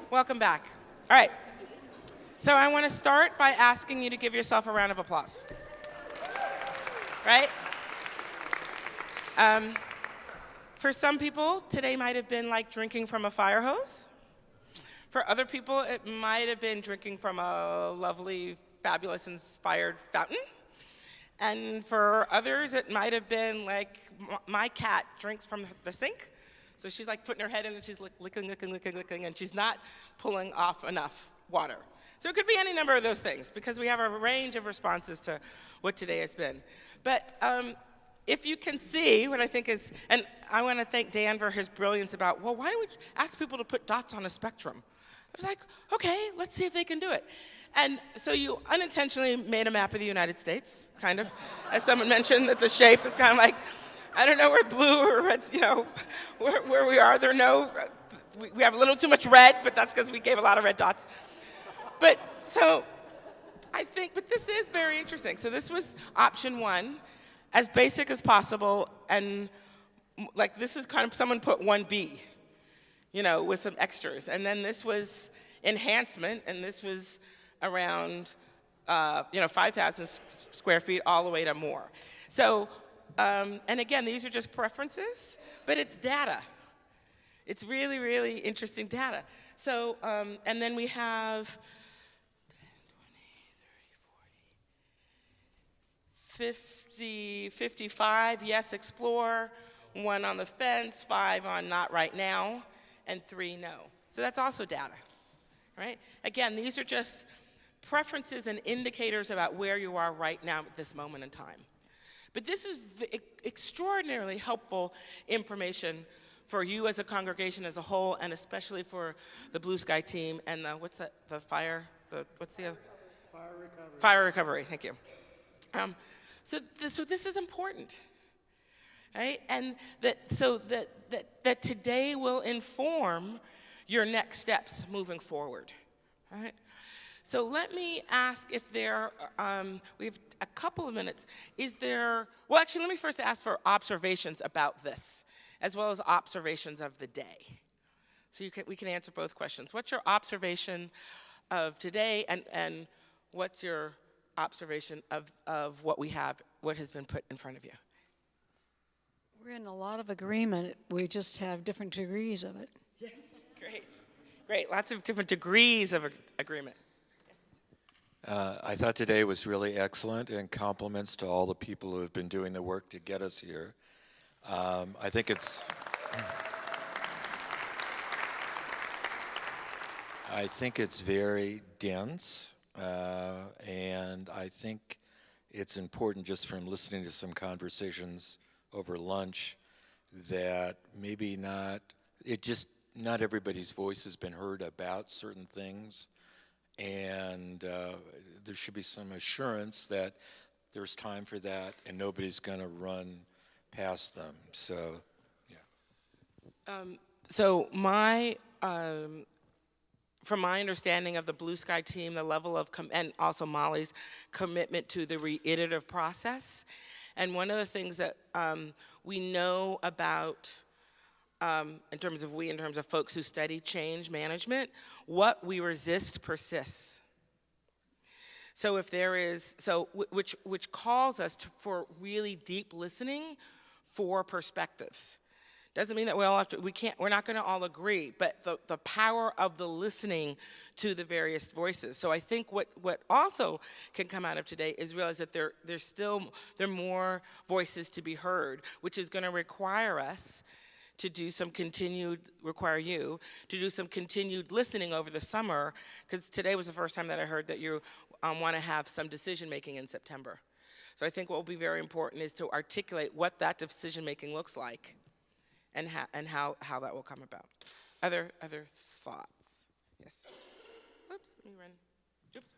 Welcome back. All right. So I want to start by asking you to give yourself a round of applause. Right? For some people, today might have been like drinking from a fire hose. For other people, it might have been drinking from a lovely, fabulous, inspired fountain. And for others, it might have been like my cat drinks from the sink. So she's like putting her head in and she's licking, and she's not pulling off enough water. So it could be any number of those things because we have a range of responses to what today has been. But if you can see what I think is, and I want to thank Dan for his brilliance about, well, why don't we ask people to put dots on a spectrum? I was like, okay, let's see if they can do it. And so you unintentionally made a map of the United States, kind of, as someone mentioned that the shape is kind of like, I don't know where blue or red's, where we are. We have a little too much red, but that's because we gave a lot of red dots. But so I think, but this is very interesting. So this was option one, as basic as possible, and like this is kind of, someone put 1B, with some extras. And then this was enhancement, and this was around, 5,000 square feet all the way to more. So, and again, these are just preferences, but it's data. It's really, really interesting data. So, and then we have 10, 20, 30, 40, 50, 55, yes, explore, 1 on the fence, 5 on not right now, and 3 no. So that's also data, right? Again, these are just preferences and indicators about where you are right now at this moment in time. But this is extraordinarily helpful information for you as a congregation as a whole, and especially for the Blue Sky team and fire recovery, thank you. So this is important, right? And that today will inform your next steps moving forward, right? So let me ask if we have a couple of minutes. Let me first ask for observations about this, as well as observations of the day. So we can answer both questions. What's your observation of today, and what's your observation of what has been put in front of you? We're in a lot of agreement. We just have different degrees of it. Yes, great. Lots of different degrees of agreement. I thought today was really excellent, and compliments to all the people who have been doing the work to get us here. I think it's very dense, and I think it's important, just from listening to some conversations over lunch, that maybe not everybody's voice has been heard about certain things. And there should be some assurance that there's time for that and nobody's going to run past them. So, yeah. So from my understanding of the Blue Sky team, the level of, and also Molly's commitment to the reiterative process, and one of the things that we know about in terms of folks who study change management, what we resist persists. So if there is, which calls us for really deep listening for perspectives. Doesn't mean that we're not going to all agree, but the power of the listening to the various voices. So I think what also can come out of today is realize that there are more voices to be heard, which is going to require us to do some continued listening over the summer, because today was the first time that I heard that you want to have some decision making in September. So I think what will be very important is to articulate what that decision making looks like, and how that will come about. Other thoughts? Yes. Oops. Let me run. Oops.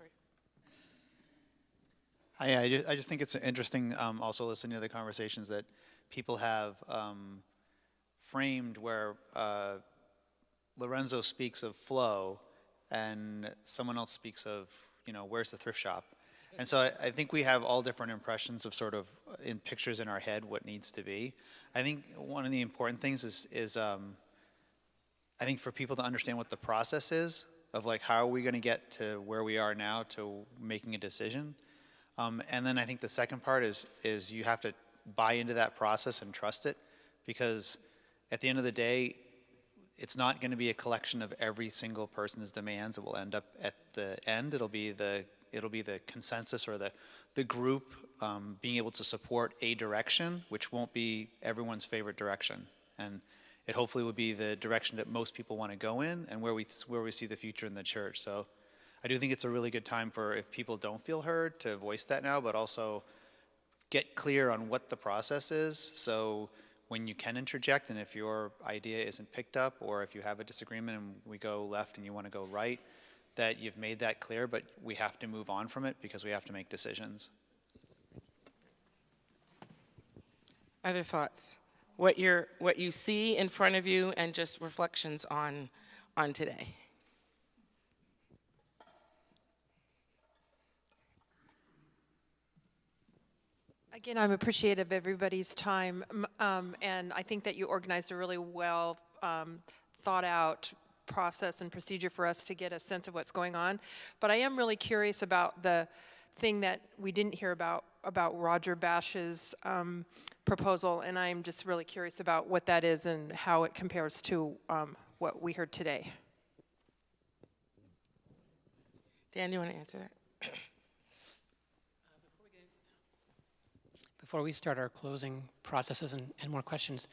Sorry. I just think it's interesting. Also listening to the conversations that people have. Framed where Lorenzo speaks of flow and someone else speaks of, where's the thrift shop? And so I think we have all different impressions of sort of in pictures in our head what needs to be. I think one of the important things is I think for people to understand what the process is of like how are we going to get to where we are now to making a decision. And then I think the second part is you have to buy into that process and trust it, because at the end of the day, it's not going to be a collection of every single person's demands that will end up at the end. It'll be the consensus or the group being able to support a direction, which won't be everyone's favorite direction. And it hopefully will be the direction that most people want to go in and where we see the future in the church. So I do think it's a really good time for, if people don't feel heard, to voice that now, but also get clear on what the process is. So when you can interject, and if your idea isn't picked up, or if you have a disagreement and we go left and you want to go right, that you've made that clear, but we have to move on from it because we have to make decisions. Other thoughts? What you see in front of you, and just reflections on today. Again, I'm appreciative of everybody's time, and I think that you organized a really well thought out process and procedure for us to get a sense of what's going on. But I am really curious about the thing that we didn't hear about Roger Bash's proposal, and I'm just really curious about what that is and how it compares to what we heard today. Dan, do you want to answer that? Before we start our closing processes and more questions,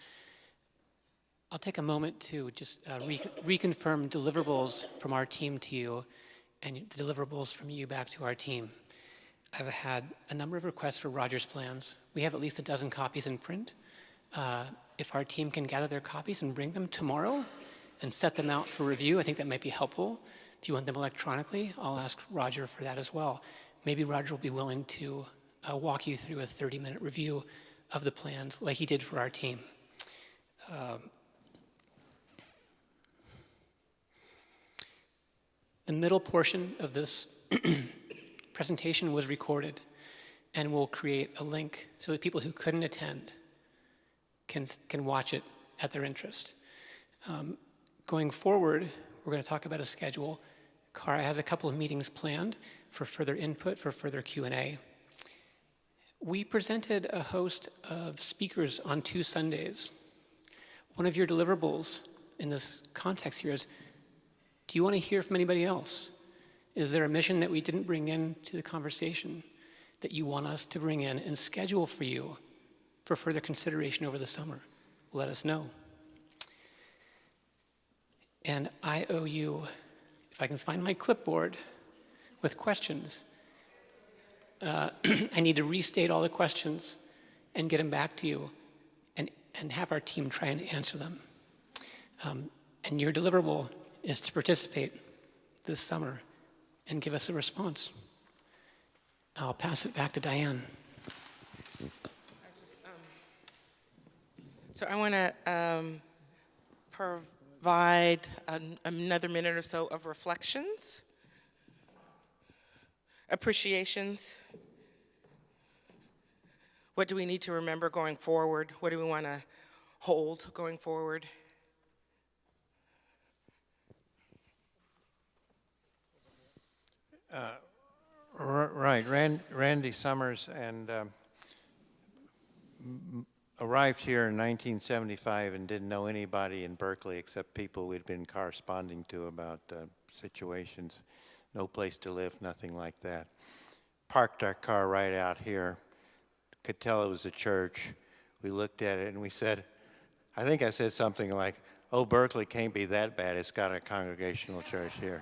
I'll take a moment to just reconfirm deliverables from our team to you and the deliverables from you back to our team. I've had a number of requests for Roger's plans. We have at least a dozen copies in print. If our team can gather their copies and bring them tomorrow and set them out for review, I think that might be helpful. If you want them electronically, I'll ask Roger for that as well. Maybe Roger will be willing to walk you through a 30-minute review of the plans like he did for our team. The middle portion of this presentation was recorded, and we'll create a link so that people who couldn't attend can watch it at their interest. Going forward, we're going to talk about a schedule. Cara has a couple of meetings planned for further input, for further Q&A. We presented a host of speakers on 2 Sundays. One of your deliverables in this context here is, do you want to hear from anybody else? Is there a mission that we didn't bring into the conversation that you want us to bring in and schedule for you for further consideration over the summer? Let us know. And I owe you, if I can find my clipboard with questions, I need to restate all the questions and get them back to you and have our team try and answer them. And your deliverable is to participate this summer and give us a response. I'll pass it back to Diane. So I want to provide another minute or so of reflections, appreciations. What do we need to remember going forward? What do we want to hold going forward? Right, Randy Summers arrived here in 1975 and didn't know anybody in Berkeley except people we'd been corresponding to about situations, no place to live, nothing like that. Parked our car right out here, could tell it was a church. We looked at it and we said, I think I said something like, oh, Berkeley can't be that bad, it's got a congregational church here.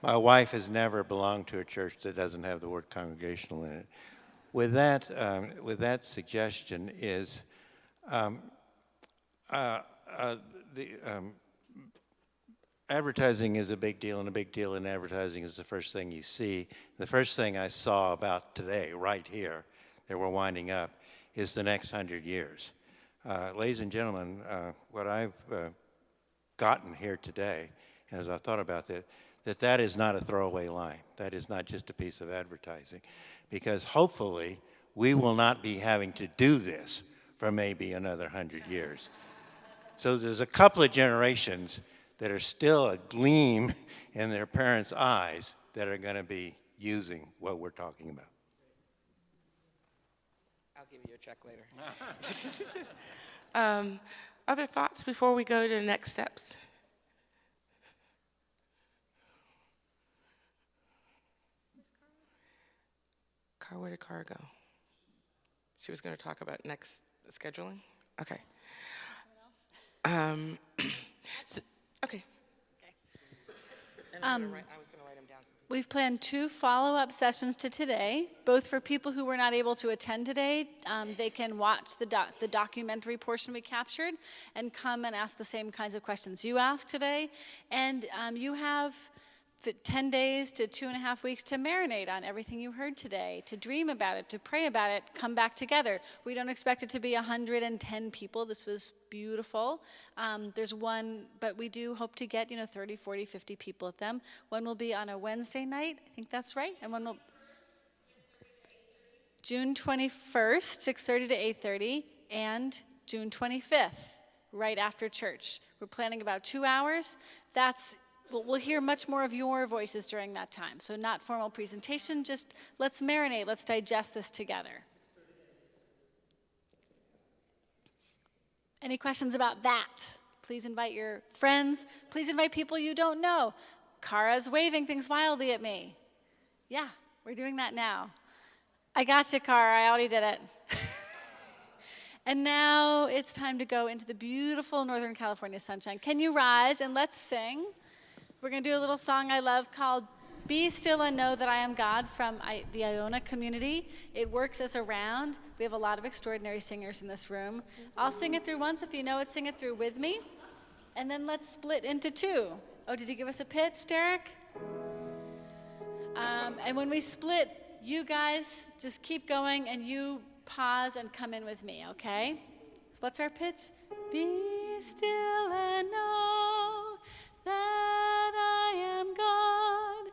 My wife has never belonged to a church that doesn't have the word congregational in it. With that suggestion is advertising is a big deal, and a big deal in advertising is the first thing you see. The first thing I saw about today, right here, that we're winding up, is the next 100 years. Ladies and gentlemen, what I've gotten here today, as I thought about that is not a throwaway line. That is not just a piece of advertising. Because hopefully, we will not be having to do this for maybe another 100 years. So there's a couple of generations that are still a gleam in their parents' eyes that are going to be using what we're talking about. I'll give you a check later. Other thoughts before we go to the next steps? Where did Cara go? She was going to talk about next scheduling? Okay. Okay. I was going to write them down. We've planned 2 follow-up sessions to today, both for people who were not able to attend today. They can watch the documentary portion we captured and come and ask the same kinds of questions you asked today. And you have 10 days to 2.5 weeks to marinate on everything you heard today, to dream about it, to pray about it, come back together. We don't expect it to be 110 people. This was beautiful. There's one, but we do hope to get 30, 40, 50 people at them. One will be on a Wednesday night, I think that's right, and one will June 21st, 6:30 to 8:30, and June 25th, right after church. We're planning about 2 hours. We'll hear much more of your voices during that time. So not formal presentation, just let's marinate, let's digest this together. Any questions about that? Please invite your friends. Please invite people you don't know. Cara's waving things wildly at me. Yeah, we're doing that now. I got you, Cara, I already did it. And now it's time to go into the beautiful Northern California sunshine. Can you rise and let's sing? We're going to do a little song I love called Be Still and Know That I Am God from the Iona community. It works as a round. We have a lot of extraordinary singers in this room. I'll sing it through once. If you know it, sing it through with me. And then let's split into 2. Oh, did you give us a pitch, Derek? And when we split, you guys just keep going and you pause and come in with me, okay? So what's our pitch? Be still and know that I am God.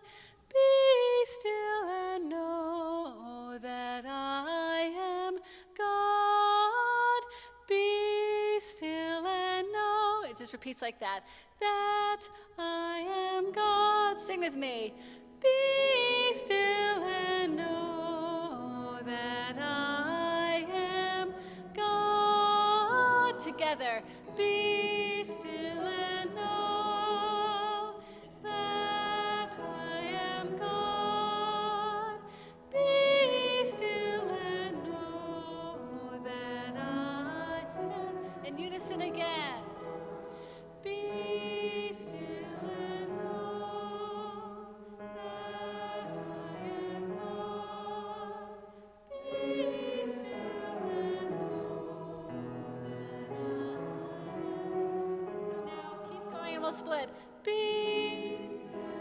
Be still and know that I am God. Be still and know. It just repeats like that. That I am God. Sing with me. Be still and know that I am God. Together. Be still and know that I am God. Be still and know that I am. In unison again. Be still and know that I am God. Be still and know that I am. So now keep going and we'll split. Be still.